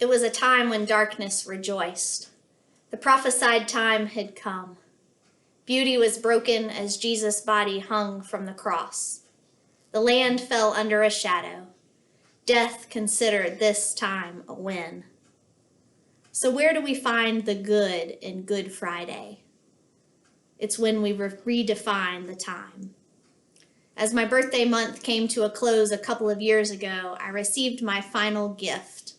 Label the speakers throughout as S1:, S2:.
S1: It was a time when darkness rejoiced. The prophesied time had come. Beauty was broken as Jesus' body hung from the cross. The land fell under a shadow. Death considered this time a win. So where do we find the good in Good Friday? It's when we redefine the time. As my birthday month came to a close a couple of years ago, I received my final gift.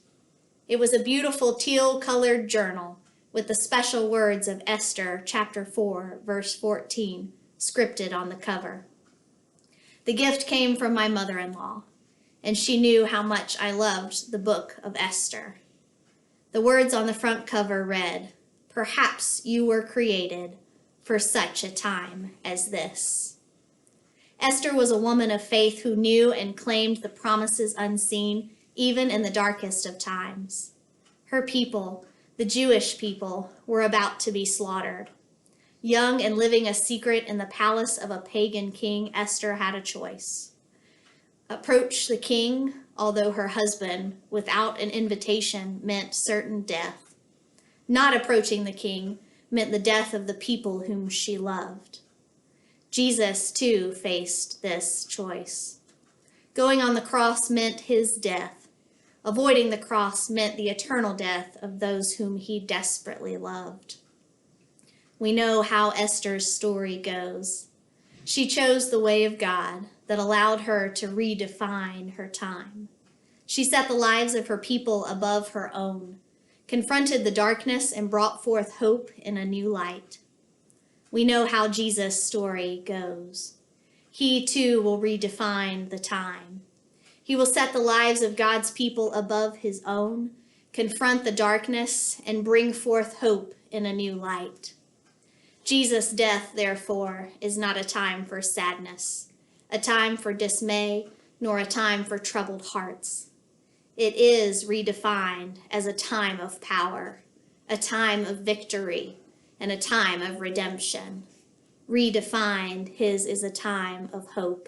S1: It was a beautiful teal-colored journal with the special words of Esther, chapter 4, verse 14, scripted on the cover. The gift came from my mother-in-law, and she knew how much I loved the book of Esther. The words on the front cover read, "Perhaps you were created for such a time as this." Esther was a woman of faith who knew and claimed the promises unseen, even in the darkest of times. Her people, the Jewish people, were about to be slaughtered. Young and living a secret in the palace of a pagan king, Esther had a choice. Approach the king, although her husband, without an invitation, meant certain death. Not approaching the king meant the death of the people whom she loved. Jesus, too, faced this choice. Going on the cross meant his death. Avoiding the cross meant the eternal death of those whom he desperately loved. We know how Esther's story goes. She chose the way of God that allowed her to redefine her time. She set the lives of her people above her own, confronted the darkness, and brought forth hope in a new light. We know how Jesus' story goes. He too will redefine the time. He will set the lives of God's people above his own, confront the darkness, and bring forth hope in a new light. Jesus' death, therefore, is not a time for sadness, a time for dismay, nor a time for troubled hearts. It is redefined as a time of power, a time of victory, and a time of redemption. Redefined, his is a time of hope.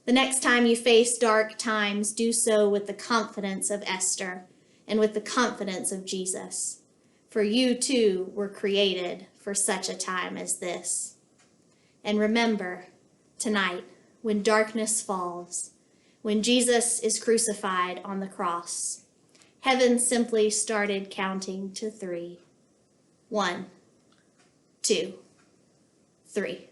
S1: The next time you face dark times, do so with the confidence of Esther and with the confidence of Jesus. For you too were created for such a time as this. And remember, tonight, when darkness falls, when Jesus is crucified on the cross, heaven simply started counting to 3. 1, 2, 3.